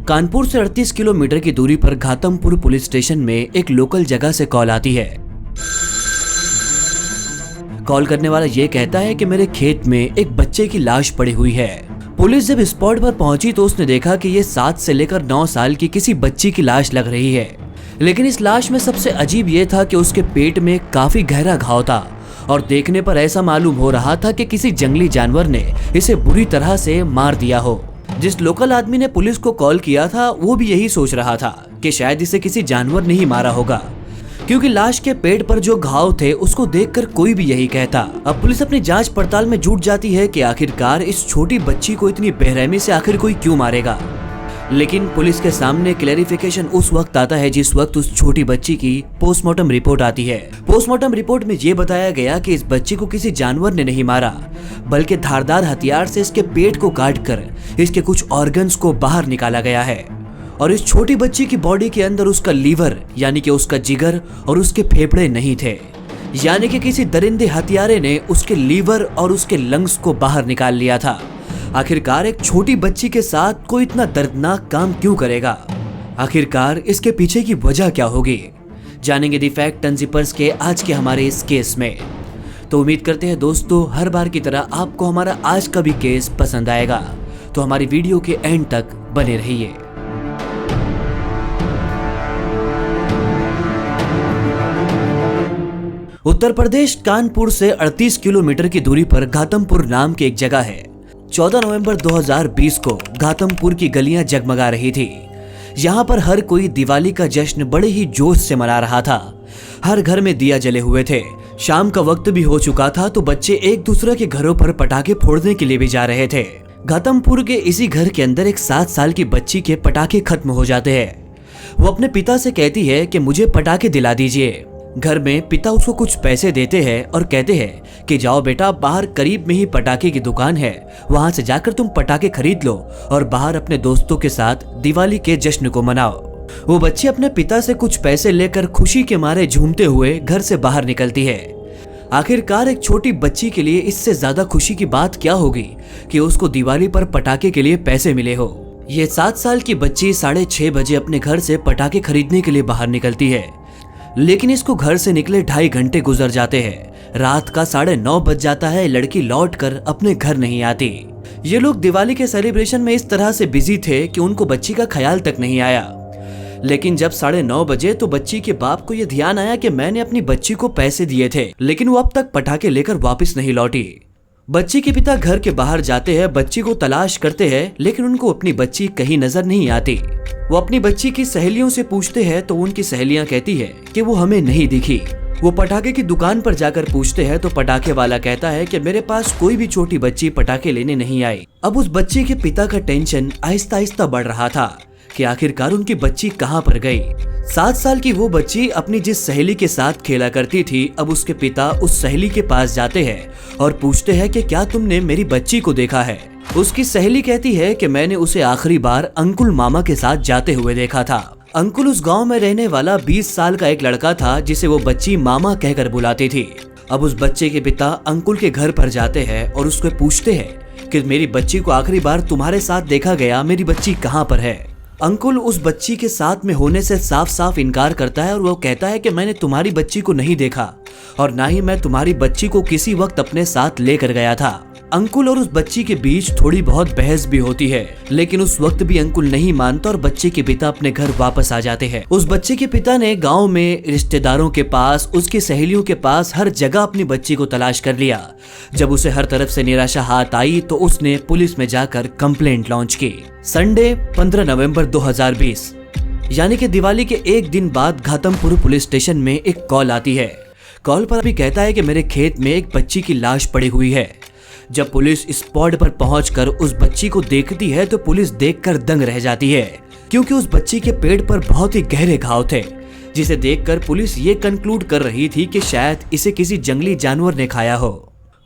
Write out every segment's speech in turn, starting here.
कानपुर से 38 किलोमीटर की दूरी पर घाटमपुर पुलिस स्टेशन में एक लोकल जगह से कॉल आती है। कॉल करने वाला ये कहता है कि मेरे खेत में एक बच्चे की लाश पड़ी हुई है। पुलिस जब स्पॉट पर पहुंची तो उसने देखा कि ये 7 से लेकर 9 साल की किसी बच्ची की लाश लग रही है। लेकिन इस लाश में सबसे अजीब ये था कि उसके पेट में काफी गहरा घाव था और देखने पर ऐसा मालूम हो रहा था कि किसी जंगली जानवर ने इसे बुरी तरह से मार दिया हो। जिस लोकल आदमी ने पुलिस को कॉल किया था वो भी यही सोच रहा था कि शायद इसे किसी जानवर ने ही मारा होगा, क्योंकि लाश के पेट पर जो घाव थे उसको देखकर कोई भी यही कहता। अब पुलिस अपनी जांच पड़ताल में जुट जाती है कि आखिरकार इस छोटी बच्ची को इतनी बेरहमी से आखिर कोई क्यों मारेगा। लेकिन पुलिस के सामने क्लैरिफिकेशन उस वक्त आता है जिस वक्त उस छोटी बच्ची की पोस्टमार्टम रिपोर्ट आती है। पोस्टमार्टम रिपोर्ट में ये बताया गया कि इस बच्ची को किसी जानवर ने नहीं मारा, बल्कि धारदार हथियार से इसके पेट को काटकर इसके कुछ ऑर्गन्स को बाहर निकाला गया है। और इस छोटी बच्ची की बॉडी के अंदर उसका लीवर यानी कि उसका जिगर और उसके फेफड़े नहीं थे, यानी कि किसी दरिंदे हत्यारे ने उसके लीवर और उसके लंग्स को बाहर निकाल लिया था। आखिरकार एक छोटी बच्ची के साथ कोई इतना दर्दनाक काम क्यों करेगा? आखिरकार इसके पीछे की वजह क्या होगी? जानेंगे दी फैक्ट अनजिपर्स के आज के हमारे इस केस में। तो उम्मीद करते हैं दोस्तों हर बार की तरह आपको हमारा आज का भी केस पसंद आएगा, तो हमारी वीडियो के एंड तक बने रहिए। उत्तर प्रदेश कानपुर से 38 किलोमीटर की दूरी पर घाटमपुर नाम की एक जगह है। 14 नवंबर 2020 को घाटमपुर की गलियां जगमगा रही थी। यहाँ पर हर कोई दिवाली का जश्न बड़े ही जोश से मना रहा था। हर घर में दिया जले हुए थे। शाम का वक्त भी हो चुका था तो बच्चे एक दूसरे के घरों पर पटाखे फोड़ने के लिए भी जा रहे थे। घाटमपुर के इसी घर के अंदर एक 7 साल की बच्ची के पटाखे खत्म हो जाते हैं। वो अपने पिता से कहती है कि मुझे पटाखे दिला दीजिए। घर में पिता उसको कुछ पैसे देते हैं और कहते हैं कि जाओ बेटा, बाहर करीब में ही पटाखे की दुकान है, वहां से जाकर तुम पटाखे खरीद लो और बाहर अपने दोस्तों के साथ दिवाली के जश्न को मनाओ। वो बच्ची अपने पिता से कुछ पैसे लेकर खुशी के मारे झूमते हुए घर से बाहर निकलती है। आखिरकार एक छोटी बच्ची के लिए इससे ज्यादा खुशी की बात क्या होगी कि उसको दिवाली पर पटाखे के लिए पैसे मिले हो। ये 7 साल की बच्ची 6:30 बजे अपने घर से पटाखे खरीदने के लिए बाहर निकलती है, लेकिन इसको घर से निकले 2.5 घंटे गुजर जाते हैं। रात का 9:30 बज जाता है। लड़की लौटकर अपने घर नहीं आती। ये लोग दिवाली के सेलिब्रेशन में इस तरह से बिजी थे कि उनको बच्ची का ख्याल तक नहीं आया। लेकिन जब 9:30 बजे तो बच्ची के बाप को यह ध्यान आया कि मैंने अपनी बच्ची को पैसे दिए थे, लेकिन वो अब तक पटाखे लेकर वापस नहीं लौटी। बच्ची के पिता घर के बाहर जाते हैं, बच्ची को तलाश करते हैं, लेकिन उनको अपनी बच्ची कहीं नजर नहीं आती। वो अपनी बच्ची की सहेलियों से पूछते हैं तो उनकी सहेलियां कहती है कि वो हमें नहीं दिखी। वो पटाखे की दुकान पर जाकर पूछते हैं तो पटाखे वाला कहता है कि मेरे पास कोई भी छोटी बच्ची पटाखे लेने नहीं आई। अब उस बच्चे के पिता का टेंशन आहिस्ता आहिस्ता बढ़ रहा था कि आखिरकार उनकी बच्ची कहाँ पर गई। 7 साल की वो बच्ची अपनी जिस सहेली के साथ खेला करती थी, अब उसके पिता उस सहेली के पास जाते हैं और पूछते हैं कि क्या तुमने मेरी बच्ची को देखा है। उसकी सहेली कहती है कि मैंने उसे आखिरी बार अंकुल मामा के साथ जाते हुए देखा था। अंकुल उस गांव में रहने वाला 20 साल का एक लड़का था जिसे वो बच्ची मामा कहकर बुलाती थी। अब उस बच्चे के पिता अंकुल के घर पर जाते हैं और उसको पूछते हैं कि मेरी बच्ची को आखिरी बार तुम्हारे साथ देखा गया, मेरी बच्ची कहाँ पर है। अंकुल उस बच्ची के साथ में होने से साफ साफ इनकार करता है और वो कहता है कि मैंने तुम्हारी बच्ची को नहीं देखा और ना ही मैं तुम्हारी बच्ची को किसी वक्त अपने साथ लेकर गया था। अंकुल और उस बच्ची के बीच थोड़ी बहुत बहस भी होती है, लेकिन उस वक्त भी अंकुल नहीं मानता और बच्चे के पिता अपने घर वापस आ जाते हैं। उस बच्चे के पिता ने गांव में रिश्तेदारों के पास, उसकी सहेलियों के पास हर जगह अपनी बच्ची को तलाश कर लिया। जब उसे हर तरफ से निराशा हाथ आई तो उसने पुलिस में जाकर कंप्लेंट लॉन्च की। संडे 15 नवंबर 2020 यानी कि दिवाली के एक दिन बाद घाटमपुर पुलिस स्टेशन में एक कॉल आती है। कॉल पर अभी कहता है कि मेरे खेत में एक बच्ची की लाश पड़ी हुई है। जब पुलिस स्पॉट पर पहुंचकर उस बच्ची को देखती है तो पुलिस देखकर दंग रह जाती है, क्योंकि उस बच्ची के पेट पर बहुत ही गहरे घाव थे, जिसे देखकर पुलिस ये कंक्लूड कर रही थी कि शायद इसे किसी जंगली जानवर ने खाया हो।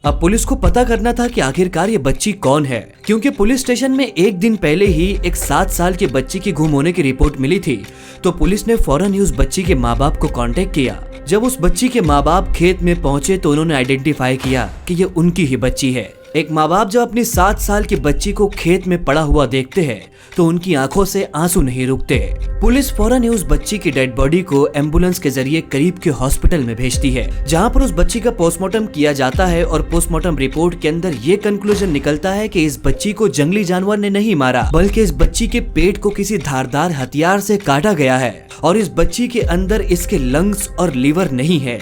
अब पुलिस को पता करना था कि आखिरकार ये बच्ची कौन है, क्योंकि पुलिस स्टेशन में एक दिन पहले ही एक 7 साल की बच्ची की गुम होने की रिपोर्ट मिली थी। तो पुलिस ने फौरन ही उस बच्ची के माँ बाप को कांटेक्ट किया। जब उस बच्ची के माँ बाप खेत में पहुंचे तो उन्होंने आइडेंटिफाई किया कि ये उनकी ही बच्ची है। एक माँ बाप जब अपनी 7 साल की बच्ची को खेत में पड़ा हुआ देखते हैं तो उनकी आंखों से आंसू नहीं रुकते। पुलिस फौरन ही उस बच्ची की डेड बॉडी को एम्बुलेंस के जरिए करीब के हॉस्पिटल में भेजती है, जहां पर उस बच्ची का पोस्टमार्टम किया जाता है और पोस्टमार्टम रिपोर्ट के अंदर ये कंक्लूजन निकलता है कि इस बच्ची को जंगली जानवर ने नहीं मारा, बल्कि इस बच्ची के पेट को किसी धारदार हथियार से काटा गया है और इस बच्ची के अंदर इसके लंग्स और लीवर नहीं है,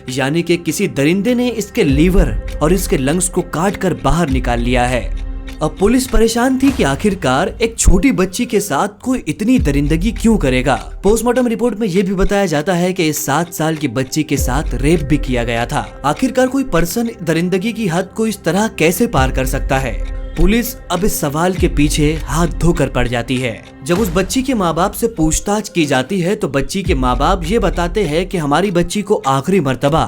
यानी कि किसी दरिंदे ने इसके लीवर और इसके लंग्स को काट कर बाहर निकाल लिया है। अब पुलिस परेशान थी कि आखिरकार एक छोटी बच्ची के साथ कोई इतनी दरिंदगी क्यों करेगा। पोस्टमार्टम रिपोर्ट में यह भी बताया जाता है कि इस 7 साल की बच्ची के साथ रेप भी किया गया था। आखिरकार कोई पर्सन दरिंदगी की हद को इस तरह कैसे पार कर सकता है। पुलिस अब इस सवाल के पीछे हाथ धोकर पड़ जाती है। जब उस बच्ची के माँ बाप से पूछताछ की जाती है तो बच्ची के माँ बाप ये बताते हैं कि हमारी बच्ची को आखिरी मर्तबा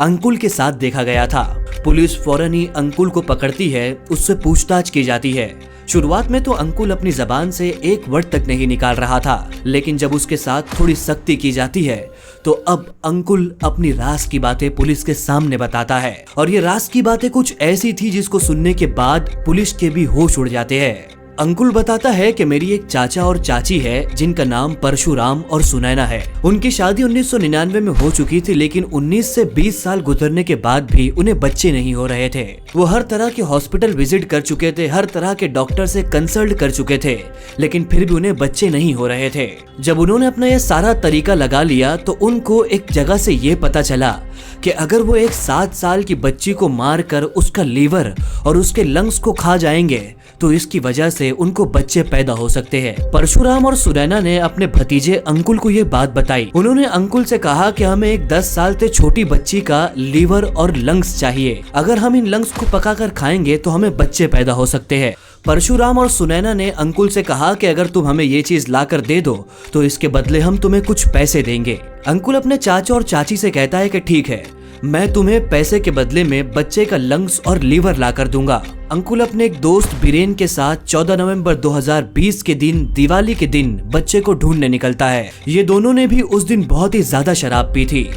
अंकुल के साथ देखा गया था। पुलिस फौरन ही अंकुल को पकड़ती है, उससे पूछताछ की जाती है। शुरुआत में तो अंकुल अपनी जबान से एक वर्ड तक नहीं निकाल रहा था, लेकिन जब उसके साथ थोड़ी सख्ती की जाती है तो अब अंकुल अपनी राज की बातें पुलिस के सामने बताता है। और ये राज की बातें कुछ ऐसी थी जिसको सुनने के बाद पुलिस के भी होश उड़ जाते हैं। अंकुल बताता है कि मेरी एक चाचा और चाची है जिनका नाम परशुराम और सुनैना है। उनकी शादी 1999 में हो चुकी थी, लेकिन 19 से 20 साल गुजरने के बाद भी उन्हें बच्चे नहीं हो रहे थे। वो हर तरह के हॉस्पिटल विजिट कर चुके थे, हर तरह के डॉक्टर से कंसल्ट कर चुके थे, लेकिन फिर भी उन्हें बच्चे नहीं हो रहे थे। जब उन्होंने अपना ये सारा तरीका लगा लिया तो उनको एक जगह से ये पता चला कि अगर वो एक 7 साल की बच्ची को मारकर उसका लीवर और उसके लंग्स को खा जाएंगे तो इसकी वजह से उनको बच्चे पैदा हो सकते हैं। परशुराम और सुनैना ने अपने भतीजे अंकुल को ये बात बताई। उन्होंने अंकुल से कहा कि हमें एक 10 साल से छोटी बच्ची का लीवर और लंग्स चाहिए, अगर हम इन लंग्स को पकाकर खाएंगे तो हमें बच्चे पैदा हो सकते हैं। परशुराम और सुनैना ने अंकुल से कहा कि अगर तुम हमें ये चीज लाकर दे दो तो इसके बदले हम तुम्हें कुछ पैसे देंगे। अंकुल अपने चाचा और चाची से कहता है कि ठीक है, मैं तुम्हें पैसे के बदले में बच्चे का लंग्स और लीवर लाकर दूंगा। अंकुल अपने एक दोस्त बीरेन के साथ 14 नवंबर 2020 के दिन, दिवाली के दिन, बच्चे को ढूंढने निकलता है। ये दोनों ने भी उस दिन बहुत ही ज्यादा शराब पी थी।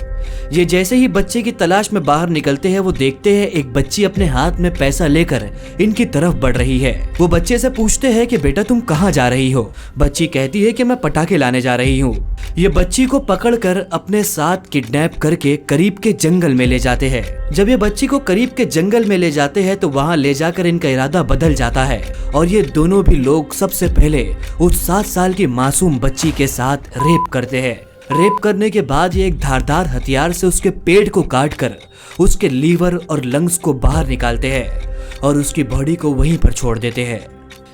ये जैसे ही बच्चे की तलाश में बाहर निकलते हैं वो देखते हैं एक बच्ची अपने हाथ में पैसा लेकर इनकी तरफ बढ़ रही है। वो बच्चे से पूछते हैं कि बेटा तुम कहाँ जा रही हो। बच्ची कहती है कि मैं पटाखे लाने जा रही हूँ। ये बच्ची को पकड़कर अपने साथ किडनैप करके करीब के जंगल में ले जाते हैं। जब ये बच्ची को करीब के जंगल में ले जाते हैं तो वहाँ ले जाकर इनका इरादा बदल जाता है और ये दोनों भी लोग सबसे पहले उस 7 साल की मासूम बच्ची के साथ रेप करते हैं। रेप करने के बाद ये एक धारदार हथियार से उसके पेट को काटकर उसके लीवर और लंग्स को बाहर निकालते हैं और उसकी बॉडी को वहीं पर छोड़ देते हैं।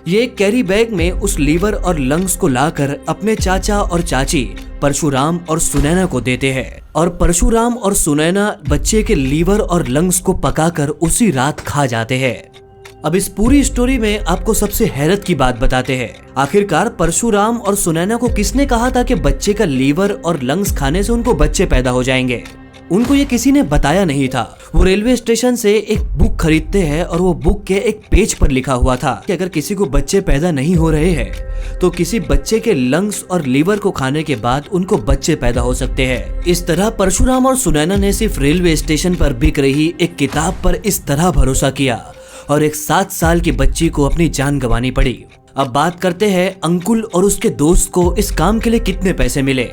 ये एक कैरी बैग में उस लीवर और लंग्स को लाकर अपने चाचा और चाची परशुराम और सुनैना को देते हैं और परशुराम और सुनैना बच्चे के लीवर और लंग्स को पकाकर उसी रात खा जाते हैं। अब इस पूरी स्टोरी में आपको सबसे हैरत की बात बताते हैं। आखिरकार परशुराम और सुनैना को किसने कहा था कि बच्चे का लीवर और लंग्स खाने से उनको बच्चे पैदा हो जाएंगे? उनको ये किसी ने बताया नहीं था। वो रेलवे स्टेशन से एक बुक खरीदते हैं और वो बुक के एक पेज पर लिखा हुआ था कि अगर किसी को बच्चे पैदा नहीं हो रहे हैं तो किसी बच्चे के लंग्स और लीवर को खाने के बाद उनको बच्चे पैदा हो सकते हैं। इस तरह परशुराम और सुनैना ने सिर्फ रेलवे स्टेशन पर बिक रही एक किताब पर इस तरह भरोसा किया और एक 7 साल की बच्ची को अपनी जान गंवानी पड़ी। अब बात करते हैं अंकुल और उसके दोस्त को इस काम के लिए कितने पैसे मिले।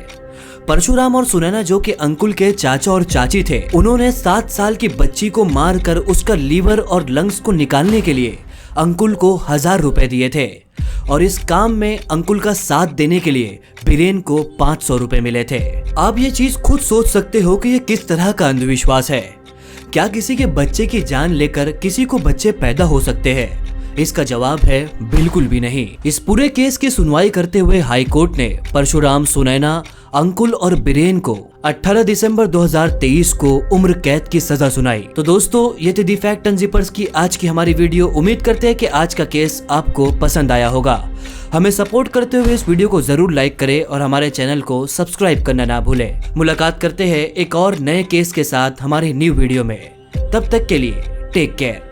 परशुराम और सुनैना जो कि अंकुल के चाचा और चाची थे, उन्होंने 7 साल की बच्ची को मारकर उसका लीवर और लंग्स को निकालने के लिए अंकुल को 1000 रुपए दिए थे और इस काम में अंकुल का साथ देने के लिए बीरेन को 500 रुपए मिले थे। आप ये चीज खुद सोच सकते हो कि ये किस तरह का अंधविश्वास है। क्या किसी के बच्चे की जान लेकर किसी को बच्चे पैदा हो सकते हैं? इसका जवाब है बिल्कुल भी नहीं। इस पूरे केस की सुनवाई करते हुए हाई कोर्ट ने परशुराम, सुनैना, अंकुल और बीरेन को 18 दिसंबर 2023 को उम्र कैद की सजा सुनाई। तो दोस्तों, ये थी दी फैक्ट अनजिपर्स की आज की हमारी वीडियो। उम्मीद करते हैं कि आज का केस आपको पसंद आया होगा। हमें सपोर्ट करते हुए इस वीडियो को जरूर लाइक करें और हमारे चैनल को सब्सक्राइब करना ना भूलें। मुलाकात करते हैं एक और नए केस के साथ हमारे न्यू वीडियो में। तब तक के लिए टेक केयर।